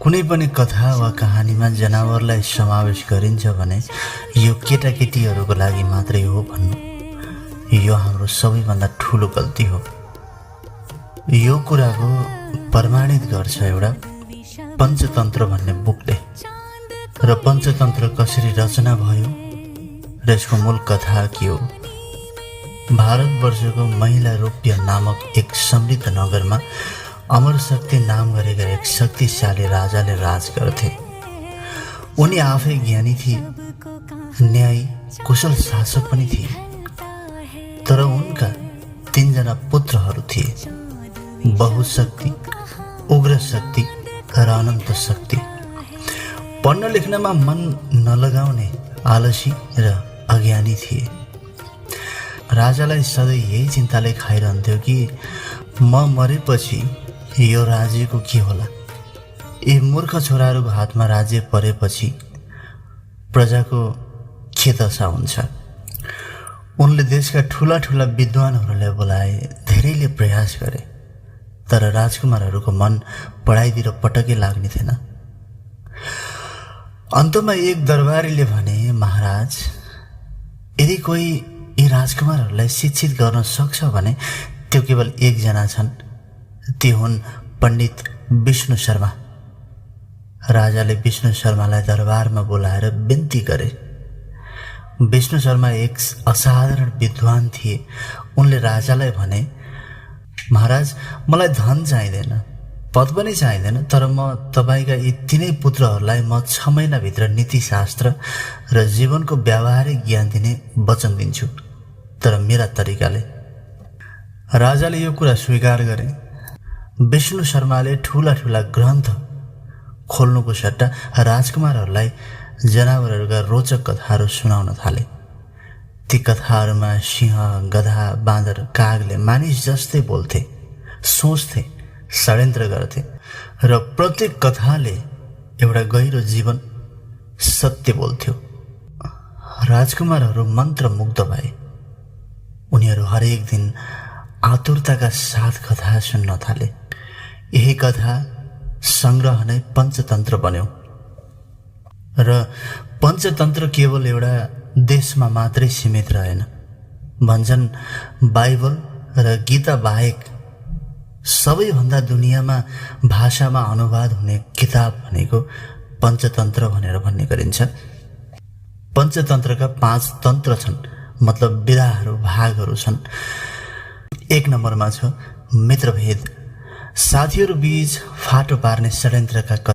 कुनै पनि कथा वा कहानीमा जनावरलाई समावेश गरिन्छ भने यो केटाकेटीहरूको लागि मात्रै हो भन्नु यो हाम्रो सबैभन्दा ठुलो गल्ती हो। यो कुराको प्रमाणित गर्छ एउटा पञ्चतन्त्र भन्ने बुकले। र पञ्चतन्त्र कसरी रचना भयो र यसको मूल कथा के हो। भारतवर्षको महिलारोप्य नामक एक समृद्ध नगरमा अमर शक्ति नाम गरेका एक शक्तिशाली राजाले राज गर्थे। उनी आफै ज्ञानी थिए, न्यायी, कुशल शासक पनि थिए। तर उनका 3 जना पुत्रहरू थिए, बहुशक्ति, उग्र शक्ति र अनन्त शक्ति। पढ्न लेख्नमा मन नलगाउने, आलसी र अज्ञानी थिए। राजालाई सधैँ यही चिन्ताले खाइरहन्थ्यो कि म मरेपछि यो राज्यको के होला। यी मूर्ख छोराहरूको हातमा राज्य परेपछि प्रजाको के दशा हुन्छ। उनले देशका ठुला ठुला विद्वानहरूलाई बोलाए, धेरैले प्रयास गरे, तर राजकुमारहरूको मन पढाइतिर पटकै लाग्ने थिएन। अन्तमा एक दरबारीले भने, महाराज, यदि कोही यी राजकुमारहरूलाई शिक्षित गर्न सक्छ भने त्यो केवल 1 जना छन्, ती हुन् पण्डित विष्णु शर्मा। राजाले विष्णु शर्मालाई दरबारमा बोलाएर बिन्ती गरे। विष्णु शर्मा एक असाधारण विद्वान थिए। उनले राजालाई भने, महाराज, मलाई धन चाहिँदैन, पद पनि चाहिँदैन, तर म तपाईका यी 3 पुत्रहरूलाई म 6 महिनाभित्र नीतिशास्त्र र जीवनको व्यावहारिक ज्ञान दिने वचन दिन्छु, तर मेरा तरिकाले। राजाले यो कुरा स्वीकार गरे। विष्णु शर्माले ठुला ठुला ग्रन्थ खोल्नुको सट्टा राजकुमारहरूलाई जनावरहरूका रोचक कथाहरू सुनाउन थाले। ती कथाहरूमा सिंह, गधा, बाँदर, कागले मानिस जस्तै बोल्थे, सोच्थे, षड्यन्त्र गर्थे र प्रत्येक कथाले एउटा गहिरो जीवन सत्य बोल्थ्यो। राजकुमारहरू मन्त्रमुग्ध भए। उनीहरू हरेक दिन आतुरताका साथ कथा सुन्न थाले। यही कथा संग्रह नै पञ्चतन्त्र बन्यो। र पञ्चतन्त्र केवल एउटा देशमा मात्रै सीमित रहेन। भन्छन् बाइबल र गीता बाहेक सबैभन्दा दुनियाँमा भाषामा अनुवाद हुने किताब भनेको पञ्चतन्त्र भनेर भन्ने गरिन्छ। पञ्चतन्त्रका 5 तन्त्र छन्, मतलब विधाहरू, भागहरू छन्। 1 नम्बरमा छ मित्रभेद। साथीहरू बीच फाटो पार्ने षड्यन्त्रका